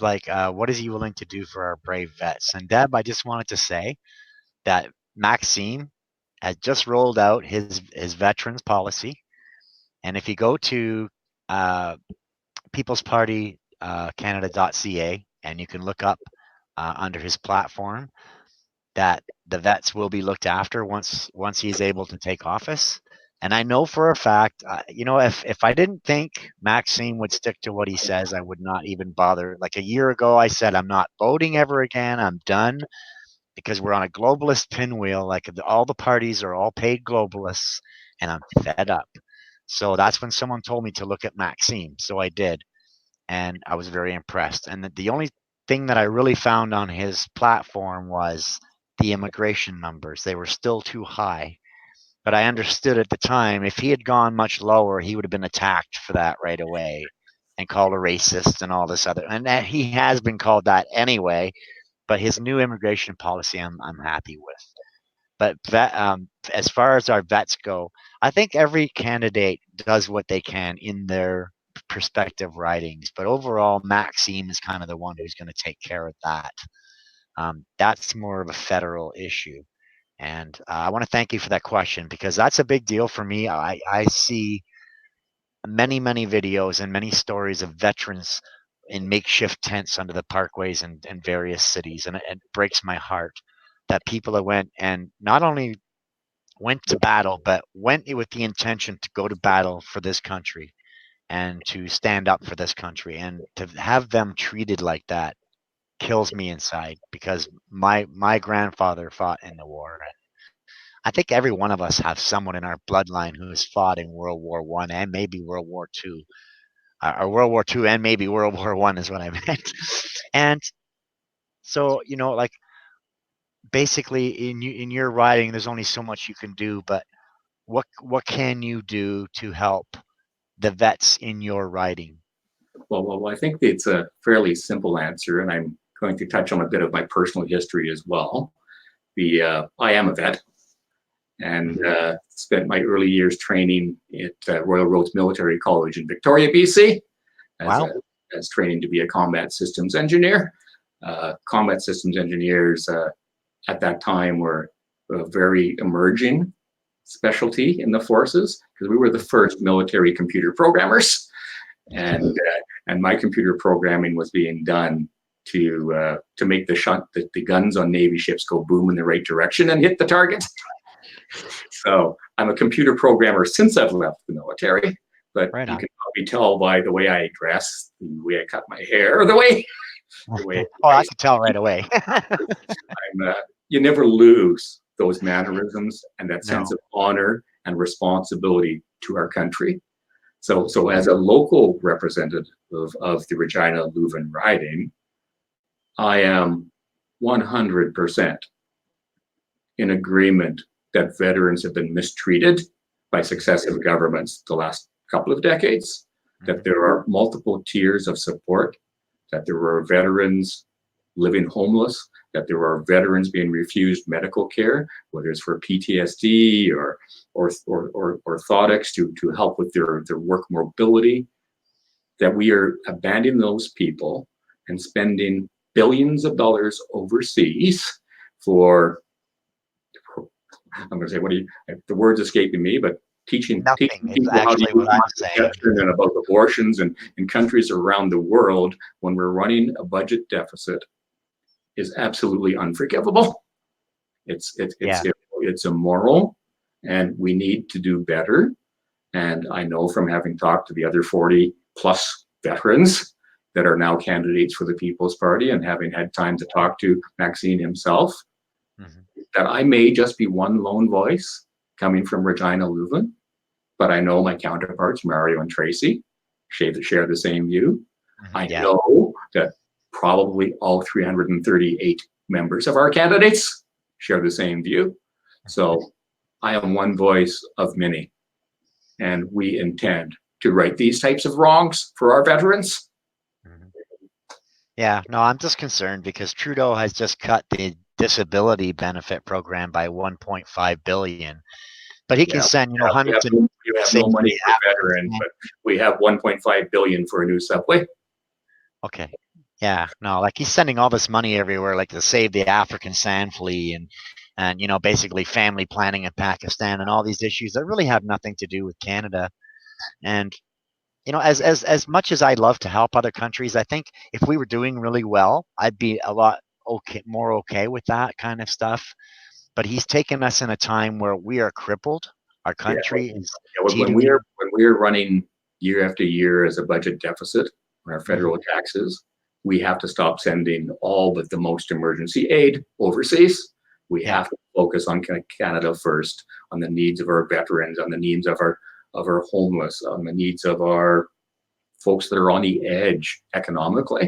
like, what is he willing to do for our brave vets? And Deb, I just wanted to say that Maxime has just rolled out his veterans policy, and if you go to People's Party Canada.ca, and you can look up under his platform that the vets will be looked after once he's able to take office. And I know for a fact, if I didn't think Maxime would stick to what he says, I would not even bother. Like a year ago, I said I'm not voting ever again. I'm done because we're on a globalist pinwheel. Like all the parties are all paid globalists, and I'm fed up. So that's when someone told me to look at Maxime. So I did, and I was very impressed. And the only thing that I really found on his platform was the immigration numbers. They were still too high. But I understood at the time if he had gone much lower, he would have been attacked for that right away and called a racist and all this other. And that he has been called that anyway. But his new immigration policy, I'm happy with. But as far as our vets go, I think every candidate does what they can in their prospective ridings. But overall, Maxime is kind of the one who's going to take care of that. That's more of a federal issue. And I want to thank you for that question because that's a big deal for me. I see many, many videos and many stories of veterans in makeshift tents under the parkways in various cities. And it breaks my heart that people that went and not only went to battle, but went with the intention to go to battle for this country and to stand up for this country. And to have them treated like that kills me inside because my grandfather fought in the war. I think every one of us have someone in our bloodline who has fought in World War One and maybe World War Two, or World War Two and maybe World War One is what I meant. And so, like basically in your writing, there's only so much you can do. But what can you do to help the vets in your writing? Well, I think it's a fairly simple answer, and I'm going to touch on a bit of my personal history as well. I am a vet, and spent my early years training at Royal Roads Military College in Victoria, BC, Wow. as training to be a combat systems engineer. Combat systems engineers at that time were a very emerging specialty in the forces because we were the first military computer programmers, and my computer programming was being done to make the guns on Navy ships go boom in the right direction and hit the target. So I'm a computer programmer since I've left the military, but Right you on. can probably tell by the way I dress, the way I cut my hair, the way Oh, I could tell right away. you never lose those mannerisms and that sense No. of honor and responsibility to our country. So as a local representative of the Regina-Lewvan riding, I am 100% in agreement that veterans have been mistreated by successive governments the last couple of decades, that there are multiple tiers of support, that there were veterans living homeless, that there are veterans being refused medical care, whether it's for PTSD or orthotics to help with their work mobility, that we are abandoning those people and spending billions of dollars overseas for, I'm going to say, the word's escaping me, but teaching Nothing is people how to actually use what I'm saying. contraception and about abortions and in countries around the world when we're running a budget deficit is absolutely unforgivable. It's Yeah. immoral, and we need to do better. And I know from having talked to the other 40 plus veterans that are now candidates for the People's Party and having had time to talk to Maxime himself, that I may just be one lone voice coming from Regina-Lewvan, but I know my counterparts, Mario and Tracy, share the same view. I know that probably all 338 members of our candidates share the same view. So I am one voice of many, and we intend to right these types of wrongs for our veterans. Yeah, no, I'm just concerned because Trudeau has just cut the disability benefit program by 1.5 billion, but he can send hundreds of. You have no money for veterans, but we have 1.5 billion for a new subway. Okay, Yeah, no, like he's sending all this money everywhere, like to save the African sand flea and basically family planning in Pakistan and all these issues that really have nothing to do with Canada. And as much as I love to help other countries, I think if we were doing really well, I'd be a lot more okay with that kind of stuff. But he's taken us in a time where we are crippled. Our Yeah. country is When teetering. we are running year after year as a budget deficit on our federal Mm-hmm. taxes, we have to stop sending all but the most emergency aid overseas. We Yeah, have to focus on Canada first, on the needs of our veterans, on the needs of our homeless, on the needs of our folks that are on the edge economically.